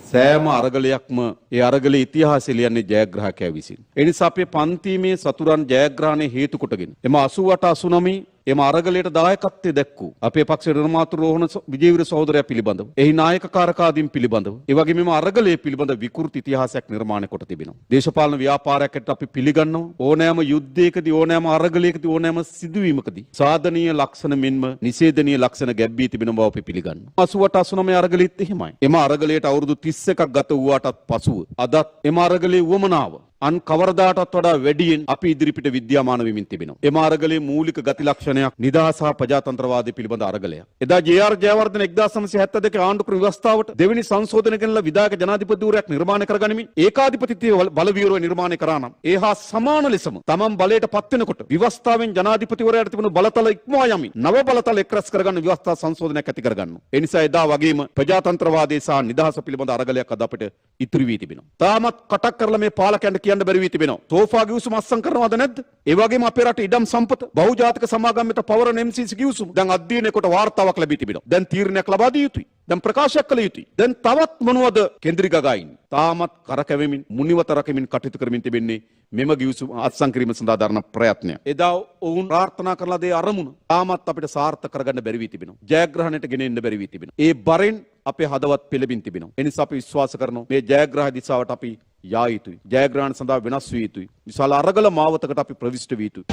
සෑම අරගලයක්ම ඒ අරගලේ ඉතිහාසය ලියන්නේ ජයග්‍රාහකයා විසින්. ඒ නිසා අපේ පන්තිමේ සතුරන් ජයග්‍රහණය හේතු කොටගෙන එම 88 89 එම අරගලයට දායකත්වයේ දැක්වූ අපේ පක්ෂ නිර්මාතෘ රෝහණ විජේවීර සහෝදරයා පිළිබඳව එහි නායකකාරකාදීන් පිළිබඳව ඒ වගේම මෙම අරගලයේ පිළිබඳ විකෘති ඉතිහාසයක් නිර්මාණය කොට තිබෙනවා. දේශපාලන ව්‍යාපාරයකට අපි පිළිගන්නවා ඕනෑම යුද්ධයකදී ඕනෑම අරගලයකදී ඕනෑම සිදුවීමකදී සාධනීය ලක්ෂණ මෙන්ම නිෂේධනීය ලක්ෂණ ගැබ්බී තිබෙන බව අපි පිළිගන්නවා. 88 89 අරගලෙත් එහෙමයි. එම අරගලයට අවුරුදු 31ක් ගත වූාටත් පසුව අදත් එම අරගලයේ වමනාව අන් කවරදාටත් වඩා වැඩියෙන් අපි ඉදිරිපිට විද්‍යාමාන වෙමින් තිබෙනවා. එම අරගලයේ මූලික ගති ලක්ෂණයක් නිදහස හා ප්‍රජාතන්ත්‍රවාදය පිළිබඳ අරගලයක්. එදා ජේ.ආර්. ජයවර්ධන 1972 ආණ්ඩුක්‍රම ව්‍යවස්ථාවට දෙවෙනි සංශෝධනය කරන විධායක ජනාධිපතිවරයෙක් නිර්මාණය කරගනිමින් ඒකාධිපතිත්වයේ බලවීරව නිර්මාණය කරා නම් ඒ හා සමාන ලෙසම තමන් බලයට පත් වෙනකොට ව්‍යවස්ථාවෙන් ජනාධිපතිවරයාට තිබුණු බලතල ඉක්මවා යමින් නව බලතල එක්රැස් කරගන්න ව්‍යවස්ථා සංශෝධනයක් ඇති කරගන්නවා. ඒ නිසා එදා වගේම ප්‍රජාතන්ත්‍රවාදයේ සහ නිදහස පිළිබඳ අරගලයක් අද අපිට ඉතුරු වී තිබෙනවා. තාමත් කටක් කරලා මේ පාලකයන්ට කියන්න බැරි වී තිබෙනවා. සෝෆා ගිවිසුම අත්සන් කරනවද නැද්ද? ඒ වගේම අපේ රටේ ඉඩම් සම්පත බහුජාතික සමාගමයට පවරන MCC ගිවිසුම දැන් අධ්‍යයනය කොට වාර්තාවක් ලැබී තිබෙනවා. දැන් තීරණයක් ලබා දිය යුතුයි. දැන් ප්‍රකාශයක් කළ යුතුයි. දැන් තවත් මොනවද කේන්ද්‍රික ගායින් තාමත් කරකැවෙමින් මුනිවත රකමින් කටයුතු කරමින් තිබෙන්නේ මෙම ගිවිසුම අත්සන් කිරීම සඳහා දරන ප්‍රයත්නය. එදා ඔවුන් ප්‍රාර්ථනා කරලා දේ අරමුණ තාමත් අපිට සාර්ථක කරගන්න බැරි වී තිබෙනවා. ජයග්‍රහණයට ගෙන එන්න බැරි වී තිබෙනවා. ඒ බරෙන් අපේ හදවත් පෙළඹින් තිබෙනවා. ඒ නිසා අපි විශ්වාස කරනවා මේ ජයග්‍රහ දිශාවට අපි යා යුතුයි. ජයග්‍රහණ සඳහා වෙනස් විය යුතුයි. විශාල අරගල මාවතකට අපි ප්‍රවිෂ්ඨ විය යුතුයි.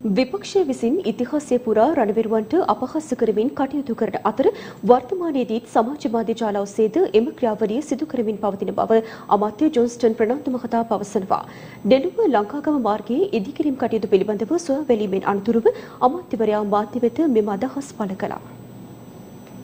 විපක්ෂය විසින් ඉතිහාසය පුරා රණවිරුවන්ට අපහාස කරමින් කටයුතු කරන අතර වර්තමානයේදීත් සමාජ මාධ්‍ය ජාල ඔස්සේද එම ක්‍රියාවලිය සිදු කරමින් පවතින බව අමාත්‍ය ජොන්ස්ටන් ප්‍රනාන්දු මහතා පවසනවා. ඩෙනුව ලංකාගම මාර්ගයේ ඉදිකිරීම් කටයුතු පිළිබඳව සොයා බැලීමෙන් අනතුරුව අමාත්‍යවරයා මාධ්‍ය වෙත මෙම අදහස් පළ කළා.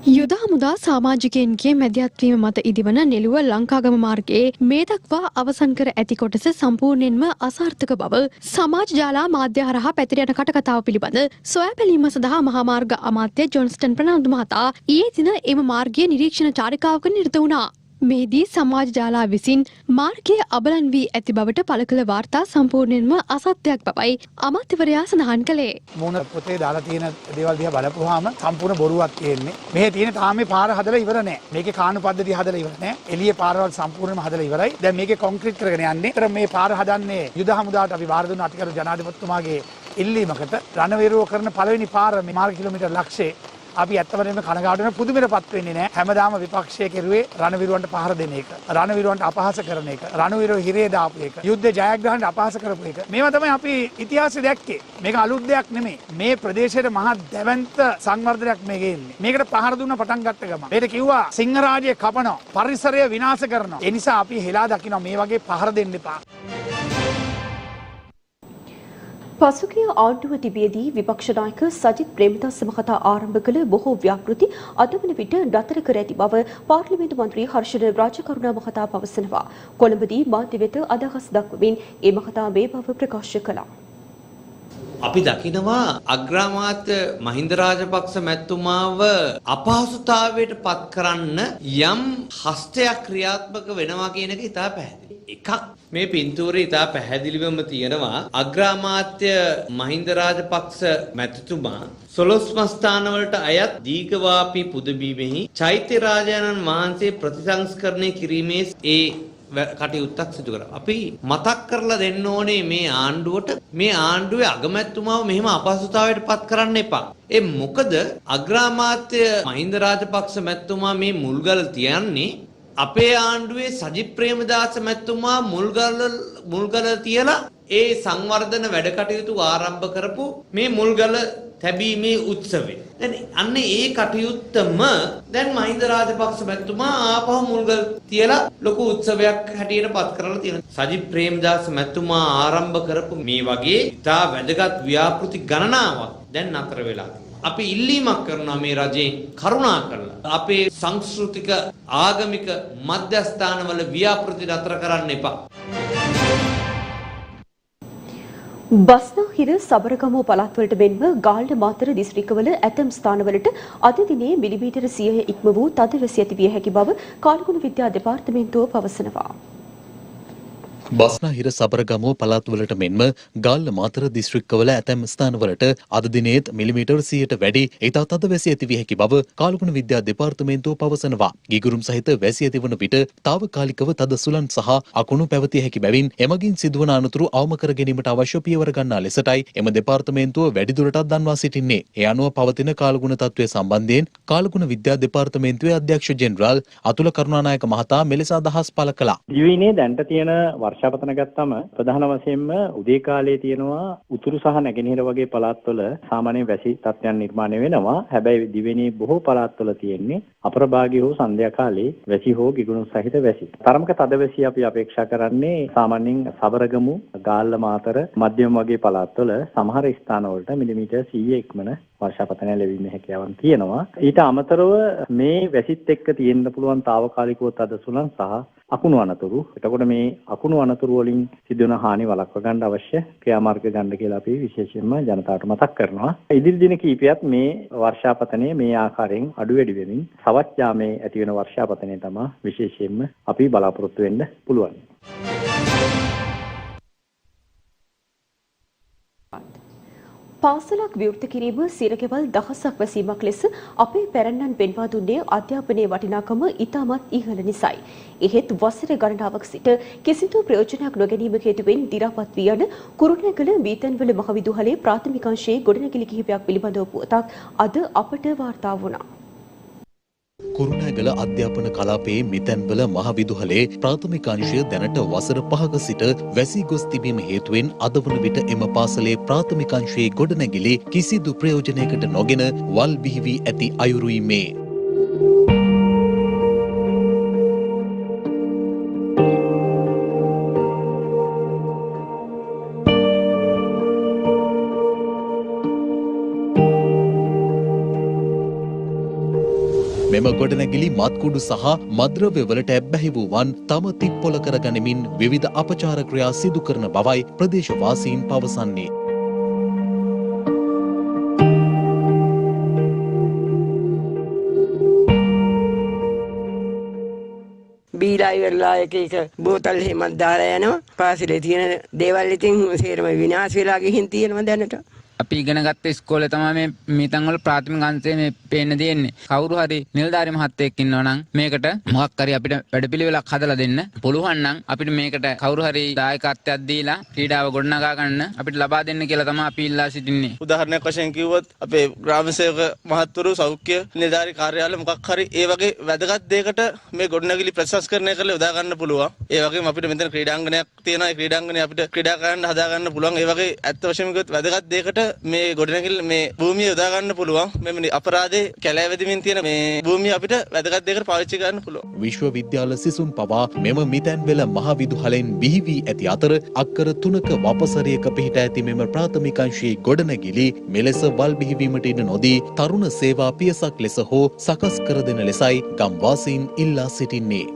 යුද හමුදා සමාජිකයන්ගේ මැදිහත්වීම මත ඉදිවන නෙළුව ලංකාගම මාර්ගයේ මේ දක්වා අවසන් කර ඇති කොටස සම්පූර්ණයෙන්ම අසාර්ථක බව සමාජ ජාලා මාධ්‍ය හරහා පැතිර යන කටකතාව පිළිබඳ සොයා බැලීම සඳහා මහා මාර්ග අමාත්‍ය ජොන්ස්ටන් ප්‍රනාන්දු මහතා ඊයේ දින එම මාර්ගයේ නිරීක්ෂණ චාරිකාවක නිරත වුණා. මෙහිදී සමාජ ජාලා විසින් මාර්ගයේ අබලන් වී ඇති බවට පළ කළ වාර්තා සම්පූර්ණයෙන්ම අසත්‍යයක් බවයි අමාත්‍යවරයා සඳහන් කළේ. මොන පොතේ දාලා තියෙන දේවල් දිහා බලපුවාම සම්පූර්ණ බොරුවක් තියෙන්නේ. මෙහි තියෙන තාම මේ පාර හදලා ඉවර නැහැ. මේකේ කාණු පද්ධතිය හදලා ඉවර නැහැ. එළියේ පාරවල් සම්පූර්ණයෙන්ම හදලා ඉවරයි. දැන් මේකේ කොන්ක්‍රීට් කරගෙන යන්නේ. ඒතර මේ පාර හදන්නේ යුද හමුදාවට අපි වාර දුන්න අතිගරු ජනාධිපතිතුමාගේ ඉල්ලීමකට රණවිරුව කරන පළවෙනි පාර මේ මාර්ග කිලෝමීටර් ලක්ෂයේ අපි ඇත්තටම කනගාටු වෙන පුදුමයටපත් වෙන්නේ නැහැ. හැමදාම විපක්ෂයේ කෙරුවේ රණවිරුවන්ට පහර දෙන එක. රණවිරුවන්ට අපහාස කරන එක. රණවිරුව හිරේ දාපු එක. යුද්ධ ජයග්‍රහණයට අපහාස කරපු එක. මේවා තමයි අපි ඉතිහාසයේ දැක්කේ. මේක අලුත් දෙයක් නෙමෙයි. මේ ප්‍රදේශයේ මහා දැවැන්ත සංවර්ධනයක් මේකේ ඉන්නේ. මේකට පහර දුන්න පටන් ගත්ත ගම. මේක කිව්වා සිංහරාජය කපනවා. පරිසරය විනාශ කරනවා. ඒ නිසා අපි හෙලා දකිනවා මේ වගේ පහර දෙන්න එපා. පසුගිය ආණ්ඩුව තිබියදී විපක්ෂ නායක සජිත් ප්‍රේමදාස මහතා ආරම්භ කළ බොහෝ ව්‍යාපෘති අද වන විට නතර කර ඇති බව පාර්ලිමේන්තු මන්ත්‍රී හර්ෂණ රාජකරුණා මහතා පවසනවා. කොළඹදී මාධ්‍ය වෙත අදහස් දක්වමින් ඒ මහතා මේ බව ප්‍රකාශ කළා. අපි දකිනවා අග්‍රාමාත්‍ය මහින්ද රාජපක්ෂ මැතිතුමාව අපහසුතාවයට පත් කරන්න යම් හස්තයක් ක්‍රියාත්මක වෙනවා කියන එක ඉතා පැහැදිලි. එකක් මේ පින්තූරේ ඉතා පැහැදිලිවම තියෙනවා අග්‍රාමාත්‍ය මහින්ද රාජපක්ෂ මැතිතුමා සොළොස්ම ස්ථානවලට අයත් දීඝවාපී පුදබිමෙහි චෛත්‍ය රාජානන් වහන්සේ ප්‍රතිසංස්කරණය කිරීමේ ඒ කටයුත්තක් සිදු කරා. අපි මතක් කරලා දෙන්න ඕනේ මේ ආණ්ඩුවට මේ ආණ්ඩුවේ අගමැතිතුමාව මෙහෙම අපහසුතාවයට පත් කරන්න එපා. ඒ මොකද අග්‍රාමාත්‍ය මහින්ද රාජපක්ෂ මැතිතුමා මේ මුල්ගල තියන්නේ අපේ ආණ්ඩුවේ සජිත් ප්‍රේමදාස මැතිතුමා මුල්ගල තියලා ඒ සංවර්ධන වැඩ කටයුතු ආරම්භ කරපු මේ මුල්ගල තැබීමේ උත්සවය. දැන් අන්න ඒ කටයුත්තම දැන් මහින්ද රාජපක්ෂ මැතිතුමා ආපහු මුල්ගල් තියලා ලොකු උත්සවයක් හැටියට පත් කරලා තියෙනවා. සජිත් ප්‍රේමදාස මැතිතුමා ආරම්භ කරපු මේ වගේ ඉතා වැදගත් ව්‍යාපෘති ගණනාවක් දැන් නතර වෙලා තියෙනවා. අපි ඉල්ලීමක් කරනවා මේ රජයෙන් කරුණා කරලා අපේ සංස්කෘතික ආගමික මධ්‍යස්ථානවල ව්‍යාපෘති නතර කරන්න එපා. බස්නාහිර සබරගමුව පළාත්වලට මෙන්ම ගාල්ල මාතර දිස්ත්‍රික්කවල ඇතැම් ස්ථානවලට අද දිනේ මිලිමීටර 100 ඉක්ම වූ තද වැසි ඇති විය හැකි බව කාලගුණ විද්‍යා දෙපාර්තමේන්තුව පවසනවා. බස්නාහිර සබරගමුව පළාත්වලට මෙන්ම ගාල්ල මාතර දිස්ත්‍රික්කවල ඇතැම් ස්ථානවලට අද දිනේත් මිලිමීටර් 100ට වැඩි ඉතා තද වැසි ඇති විය හැකි බව කාලගුණ විද්‍යා දෙපාර්තමේන්තුව පවසනවා. ගිගුරුම් සහිත වැසි ඇතිවන විට తాවකාලිකව තද සුළං සහ අකුණු පැවතිය හැකි බැවින් එමගින් සිදුවන අනතුරු අවම කර ගැනීමට අවශ්‍ය පියවර ගන්නා ලෙසටයි එම දෙපාර්තමේන්තුව වැඩිදුරටත් දන්වා සිටින්නේ. ඒ අනුව පවතින කාලගුණ තත්ත්වය සම්බන්ධයෙන් කාලගුණ විද්‍යා දෙපාර්තමේන්තුවේ අධ්‍යක්ෂ ජෙනරාල් අතුල කරුණානායක මහතා මෙලෙස අදහස් පළ කළා. දිවයිනේ දැන්ට තියෙන වර්ෂාපතන ගත්තම ප්‍රධාන වශයෙන්ම උදේ කාලයේ තියෙනවා උතුරු සහ නැගෙනහිර වගේ පළාත්වල සාමාන්‍ය වැසි තත්ත්වයන් නිර්මාණය වෙනවා. හැබැයි දිවයිනේ බොහෝ පළාත්වල තියෙන්නේ අපරභාගී හෝ සන්ධ්‍යා කාලේ වැසි හෝ ගිගුරුම් සහිත වැසි. තරමක තද වැසි අපි අපේක්ෂා කරන්නේ සාමාන්‍යයෙන් සබරගමු, ගාල්ල මාතර, මධ්‍යම වගේ පළාත්වල සමහර ස්ථානවලට මිලිමීටර් 100 ඉක්මන වර්ෂාපතනය ලැබීමේ හැකියාවක් තියෙනවා. ඊට අමතරව මේ වැසිත් එක්ක තියෙන්න පුළුවන් తాවකාලිකව තද සුළං සහ අකුණු අනතුරු. එතකොට මේ අකුණු අනතුරු වලින් සිදුවන හානි වළක්වා ගන්න අවශ්‍ය ක්‍රියාමාර්ග ගන්න කියලා අපි විශේෂයෙන්ම ජනතාවට මතක් කරනවා. ඉදිරි දින කිහිපයක් මේ වර්ෂාපතනය මේ ආකාරයෙන් අඩු වැඩි වෙමින් සවස් යාමේ ඇති වෙන වර්ෂාපතනය තමයි විශේෂයෙන්ම අපි බලාපොරොත්තු වෙන්න පුළුවන්. පාසලක් විවෘත කිරීම සිරගෙවල් දහසක් වැසීමක් ලෙස අපේ පැරණන් පෙන්වා දුන්නේ අධ්‍යාපනයේ වටිනාකම ඉතාමත් ඉහළ නිසායි. එහෙත් වසර ගණනාවක් සිට කිසිදු ප්‍රයෝජනයක් නොගැනීම හේතුවෙන් දි รา පත් වී යන කුරුණෑගල මීතන්වල මහවිදුහලේ ප්‍රාථමික අංශයේ ගොඩනැගිලි කිහිපයක් පිළිබඳව පුවතක් අද අපට වාර්තා වුණා. කුරුණෑගල අධ්‍යාපන කලාපයේ මිතැන්වල මහ විදුහලේ ප්‍රාථමික අංශය දැනට වසර 5ක සිට වැසී ගොස් තිබීම හේතුවෙන් අද වන විට එම පාසලේ ප්‍රාථමික අංශයේ ගොඩනැගිලි කිසිදු ප්‍රයෝජනයකට නොගෙන වල් බිහි වී ඇති අයුරුයි මේ. මෙම ගොඩනැගිලි මත්කුඩු සහ මද්‍රව්‍ය වලට ඇබ්බැහි වූවන් තම තිප්පොළ කරගනිමින් විවිධ අපචාර ක්‍රියා සිදු කරන බවයි ප්‍රදේශවාසීන් පවසන්නේ. බීලා ඉවරලා එක බෝතල් එහෙමත් දාලා යනවා. පාසලේ තියෙන දේවල් ඉතින් සේරම විනාශ වෙලා ගිහින් තියෙනවා දැනට. අපි ඉගෙන ගත්ත ඉස්කෝලේ තමයි මේ තැන් වල ප්‍රාථමික අංශයේ මේ පේන්න දෙන්නේ. කවුරු හරි නිලධාරි මහත්තයෙක් ඉන්නවා නම් මේකට මොකක් හරි අපිට වැඩපිළිවෙලක් හදලා දෙන්න පුළුවන් නම් අපිට මේකට කවුරු හරි දායකත්වයක් දීලා ක්‍රීඩාව ගොඩනගා ගන්න අපිට ලබා දෙන්න කියලා තමයි අපි ඉල්ලා සිටින්නේ. උදාහරණයක් වශයෙන් කිව්වොත් අපේ ග්‍රාම සේවක මහත්වරු සෞඛ්‍ය නිලධාරි කාර්යාලය මොකක් හරි ඒ වගේ වැදගත් දෙයකට මේ ගොඩනැගිලි ප්‍රතිසංස්කරණය කරලා යොදා ගන්න පුළුවන්. ඒ වගේම අපිට මෙතන ක්‍රීඩාංගණයක් තියෙනවා. ඒ ක්‍රීඩාංගණය අපිට ක්‍රීඩා කරන්න හදා ගන්න පුළුවන්. ඒ වගේ ඇත්ත වශයෙන්ම කිව්වොත් වැදගත් දෙයකට මේ ගොඩනැගිලි මේ භූමිය යොදා ගන්න පුළුවන්. මෙන්න අපරාධේ කැලෑවැදමින් තියෙන මේ භූමිය අපිට වැදගත් දෙයකට පාවිච්චි කරන්න පුළුවන්. විශ්වවිද්‍යාල සිසුන් පවා මෙම මිතැන්වෙල මහ විදුහලෙන් බිහි වී ඇති අතර අක්කර 3ක වපසරියක පිහිට ඇති මෙම ප්‍රාථමික අංශයේ ගොඩනැගිලි මෙලෙස වල් බිහිවීමට ඉඩ නොදී තරුණ සේවා පියසක් ලෙස හෝ සකස් කර දෙන ලෙසයි ගම්වාසීන් ඉල්ලා සිටින්නේ.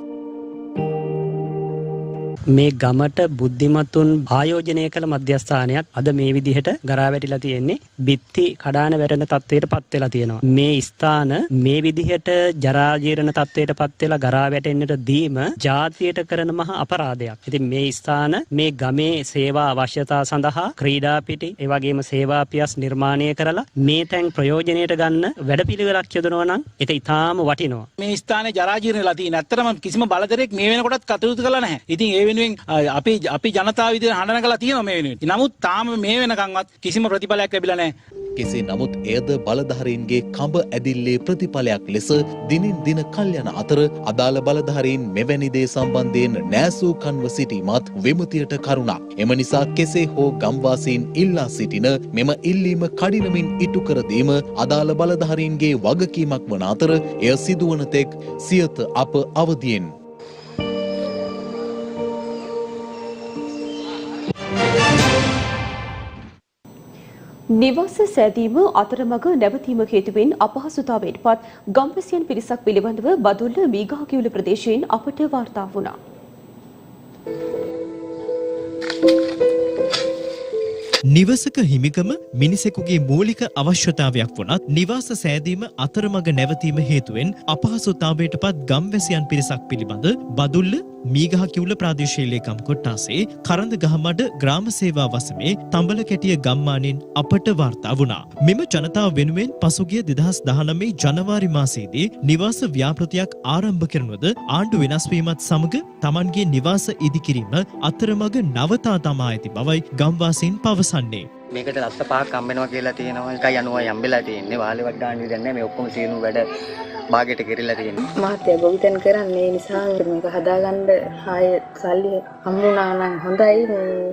මේ ගමට බුද්ධිමතුන් ආයෝජනය කළ මධ්‍යස්ථානයක් අද මේ විදිහට ගරා වැටිලා තියෙන්නේ. බිත්ති කඩාන වැටෙන තත්ත්වයට පත් වෙලා තියෙනවා. මේ ස්ථාන මේ විදිහට ජරා ජීර්ණ තත්ත්වයට පත් වෙලා ගරා වැටෙන්නට දීම ජාතියට කරන මහා අපරාධයක්. ඉතින් මේ ස්ථාන මේ ගමේ සේවා අවශ්‍යතා සඳහා ක්‍රීඩා පිටි ඒ වගේම සේවා පියස් නිර්මාණය කරලා මේ තැන් ප්‍රයෝජනයට ගන්න වැඩපිළිවෙලක් යොදනවා නම් ඒක ඊටාම වටිනවා. මේ ස්ථානයේ ජරා ජීර්ණලා තියෙන. ඇත්තටම කිසිම බලදරෙක් මේ වෙනකොටත් කටයුතු කළා නැහැ. ඉතින් ඒ අපි ජනතාව විදිහට හඬන කළා තියෙනවා මේ වෙනුවෙන්. නමුත් තාම මේ වෙනකන්වත් කිසිම ප්‍රතිඵලයක් ලැබිලා නැහැ. කෙසේ නමුත් එයද බලධාරීන්ගේ කඹ ඇදිල්ලේ ප්‍රතිඵලයක් ලෙස දිනින් දින කල් යන අතර අදාළ බලධාරීන් මෙවැනි දේ සම්බන්ධයෙන් නෑසූ කන්ව සිටීමත් විමුතියට කරුණක්. එම නිසා කෙසේ හෝ ගම්වාසීන් ඉල්ලා සිටින මෙම ඉල්ලීම කඩිනමින් ඉටු කර දීම අදාළ බලධාරීන්ගේ වගකීමක් වන අතර එය සිදුවන තෙක් සියත අප අවදියෙන් නිවාස සෑදීම අතරමඟ නැවතීම හේතුවෙන් අපහසුතාවයට පත් ගම්වැසියන් පිරිසක් පිළිබඳව බදුල්ල මීගහකිවුල ප්‍රදේශයෙන් අපට වාර්තා වුණා. නිවසක හිමිකම මිනිසෙකුගේ මූලික අවශ්‍යතාවයක් වුණත් නිවාස සෑදීම අතරමඟ නැවතීම හේතුවෙන් අපහසුතාවයට පත් ගම්වැසියන් පිරිසක් පිළිබඳ බදුල්ල මීගහකිවුල ප්‍රාදේශීය ලේකම් කොට්ටාසේ කරඳගහමඩ ග්‍රාම සේවා වසමේ තඹලකැටිය ගම්මානයෙන් අපට වාර්තා වුණා. මෙම ජනතාව වෙනුවෙන් පසුගිය 2019 ජනවාරි මාසයේදී නිවාස ව්‍යාපෘතියක් ආරම්භ කරනවද ආණ්ඩු වෙනස් වීමත් සමග Tamanගේ නිවාස ඉදිකිරීම අතරමඟ නවතා තමා ඇති බවයි ගම්වාසීන් පවසන්නේ. මේකට ලස්ස පහක් හම්බෙනවා කියලා තියෙනවා. 1.90යි හම්බෙලා තියෙන්නේ. වාලේවත් දාන්න විදියක් නැහැ. මේ ඔක්කොම සීනු වැඩ භාගයට කෙරිලා තියෙනවා. මහත්තයා ගොවිතැන් කරන්නේ නිසා මේක හදාගන්න ආය සල්ලි හම්බුණා නම් හොඳයි.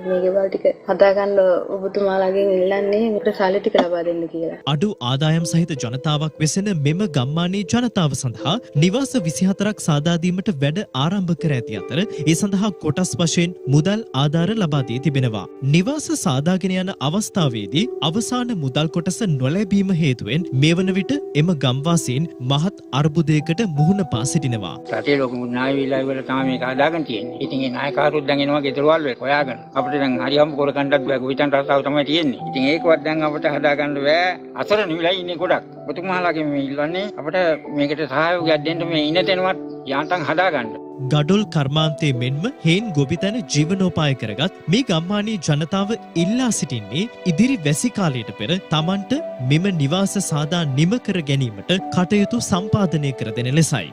මේ ගෙවල් ටික හදාගන්න ඔබතුමාලාගෙන් ඉල්ලන්නේ මේකට සල්ලි ටික ලබා දෙන්න කියලා. අඩු ආදායම් සහිත ජනතාවක් වෙසෙන මෙම ගම්මානයේ ජනතාව සඳහා නිවාස 24ක් සාදා දීමට වැඩ ආරම්භ කර ඇති අතර ඒ සඳහා කොටස් වශයෙන් මුදල් ආධාර ලබා දී තිබෙනවා. නිවාස සාදාගෙන යන අවස්ථාවේදී අවසාන මුදල් කොටස නොලැබීම හේතුවෙන් මේ වන විට එම ගම්වාසීන් මහත් අර්බුදයකට මුහුණ පා සිටිනවා. රටේ ලොකු නාය විලාය වල තමයි මේක හදාගන්න තියෙන්නේ. ඉතින් ඒ නායකවරුත් දැන් එනවා ගෙදරවල් වල හොයාගෙන. අපිට දැන් හරියම කරගන්නත් බෑ. ගොවිතැන් රටාව තමයි තියෙන්නේ. ඉතින් ඒකවත් දැන් අපිට හදාගන්න බෑ. අසරණ විලාය ඉන්නේ ගොඩක්. ඔබතුමාලාගෙන් මේ ඉල්ලන්නේ අපිට මේකට සහයෝගයක් දෙන්න මේ ඉන තැනවත් යාන්තම් හදාගන්න. ගඩොල් කර්මාන්තයේ මෙන්ම හේන් ගොවිතැන ජීවනෝපාය කරගත් මේ ගම්මානයේ ජනතාව ඉල්ලා සිටින්නේ ඉදිරි වැසි කාලයට පෙර Tamanට මෙම නිවාස සාදා නිම කර ගැනීමට කටයුතු සම්පාදනය කර දෙන ලෙසයි.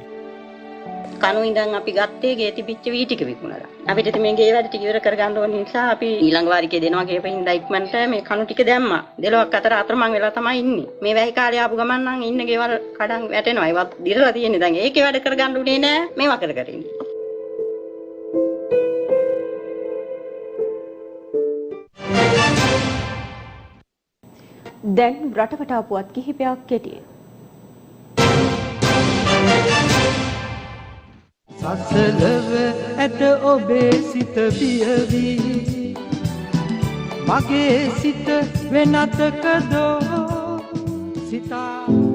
කණු ඉඳන් අපි ගත්තේ ගේ තිබිච්ච වී ටික විකුණලා. අපිට මේ ගේ වැඩ ටික ඉවර කරගන්න ඕන නිසා අපි ඊළඟ වාරිකේ දෙනවා කියපින් ඉක්මනට මේ කණු ටික දැම්මා. දෙලොක් අතර අතරමං වෙලා තමයි ඉන්නේ. මේ වැහි කාලේ ආපු ගමන් නම් ඉන්න ගෙවල් කඩන් වැටෙනවා. ඒවත් දිරලා තියෙන්නේ. දැන් ඒකේ වැඩ කරගන්න උනේ නෑ. මේවා කර කර ඉන්නේ. දැන් රටවටා පුවත් කිහිපයක් කෙටියෙන්. සසලව ඇත ඔබේ සිත බියවි මගේ සිත වෙනතකදෝ සිතා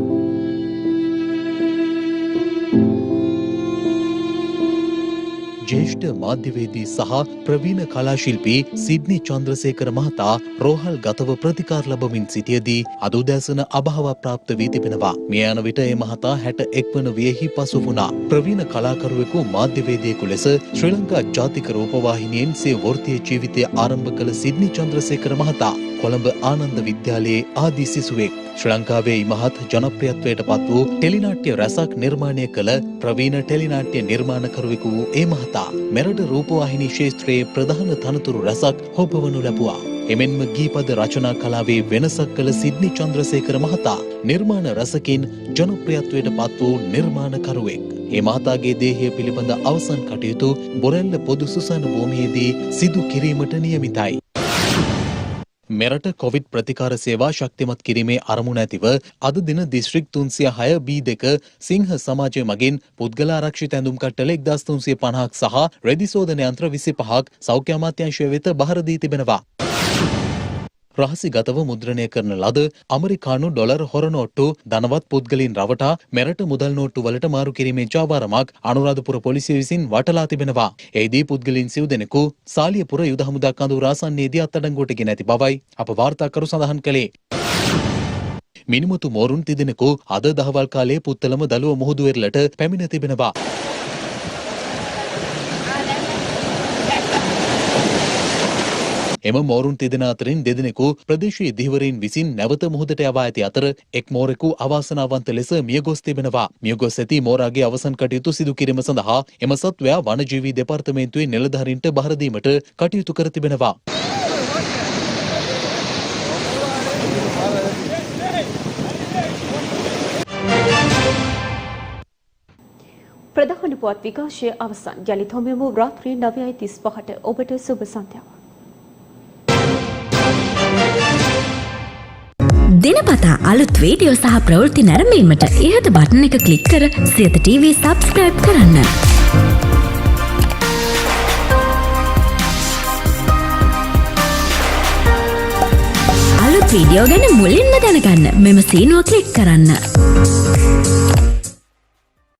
ජ්‍යෙෂ්ඨ මාධ්‍යවේදී සහ ප්‍රවීණ කලාශිල්පී සිඩ්නි චන්ද්‍රසේකර මහතා රෝහල් ගතව ප්‍රතිකාර ලබමින් සිටියදී අද උදෑසන අභාව ප්‍රාප්ත වී තිබෙනවා. මේ යන විට ඒ මහතා 61 වන වියෙහි පසු වුණා. ප්‍රවීණ කලාකරුවෙකු මාධ්‍යවේදියෙකු ලෙස ශ්‍රී ලංකා ජාතික රූපවාහිනියෙන් සිය වෘත්තීය ජීවිතය ආරම්භ කළ සිඩ්නි චන්ද්‍රසේකර මහතා කොළඹ ආනන්ද විද්‍යාලයේ ආදී සිසුවෙක්. ශ්‍රී ලංකාවේ ඉමහත් ජනප්‍රියත්වයට පත් වූ ටෙලිනාට්‍ය රසක් නිර්මාණය කළ ප්‍රවීණ ටෙලිනාට්‍ය නිර්මාණකරුවෙකු වූ ඒ මහතා මෙරට රූපවාහිනී ක්ෂේත්‍රයේ ප්‍රධාන තනතුරු රසක් හොබවනු ලැබුවා. එමෙන්ම ගීපද රචනා කලාවේ වෙනසක් කළ සිඩ්නි චන්ද්‍රසේකර මහතා නිර්මාණ රසකින් ජනප්‍රියත්වයට පත් වූ නිර්මාණකරුවෙක්. ඒ මහතාගේ දේහය පිළිබඳ අවසන් කටයුතු බොරැල්ල පොදු සුසාන භූමියේදී සිදු කිරීමට නියමිතයි. මෙරට කොවිඩ් ප්‍රතිකාර සේවා ශක්තිමත් කිරීමේ අරමුණ ඇතිව අද දින දිස්ත්‍රික් 306 B2 සිංහ සමාජය මගින් පුද්ගල ආරක්ෂිත ඇඳුම් කට්ටල 1350ක් සහ රෙදි සෝදන යන්ත්‍ර 25ක් සෞඛ්‍ය අමාත්‍යාංශය වෙත බහර දී තිබෙනවා. රහසිගතව මුද්‍රණය කරන ලද ඇමරිකානු ඩොලර් හොර නෝට්ටු ධනවත් පුද්ගලයන් රවටා මෙරට මුදල් නෝට්ටු වලට මාරු කිරීමේ ජාවාරමක් අනුරාධපුර පොලිසිය විසින් වටලා තිබෙනවා. එෙහිදී පුද්ගලයන් සිව් දෙනෙකු සාලියපුර යුද හමුදා කඳවුර ආසන්නයේදී අත්අඩංගුවට ගෙන ඇති බවයි අප වාර්තාකරු සඳහන් කළේ. මිනිමුතු මෝරුන් තිදෙනෙකු අද දහවල් කාලයේ පුත්තලම දළුව මුහුදු වෙරළට පැමිණ තිබෙනවා. එම මෝරුන් තිදෙන අතරින් දෙදෙනෙකු ප්‍රදේශීය දිවයිරින් විසින් නැවත මුහුදට යවා ඇති අතර එක් මෝරෙකු අවාසනාවන්ත ලෙස මියගොස් තිබෙනවා. මියගොස් ඇති මෝරාගේ අවසන් කටයුතු සිදු කිරීම සඳහා එම සත්වයා වනජීවී දෙපාර්තමේන්තුවේ නිලධාරීන්ට බහර දීමට කටයුතු කර තිබෙනවා. ප්‍රධාන පුවත් විකාශය අවසන්. යලිත් හමුවෙමු රාත්‍රී 9:35ට. ඔබට සුබ සන්ධ්‍යාවක්. දිනපතා අලුත් වීඩියෝ සහ ප්‍රවෘත්ති නැරඹීමට ඉහත බටන් එක ක්ලික් කර සියත TV සබ්ස්ක්‍රයිබ් කරන්න. අලුත් වීඩියෝ ගැන මුලින්ම දැනගන්න මෙම සීනුව ක්ලික් කරන්න.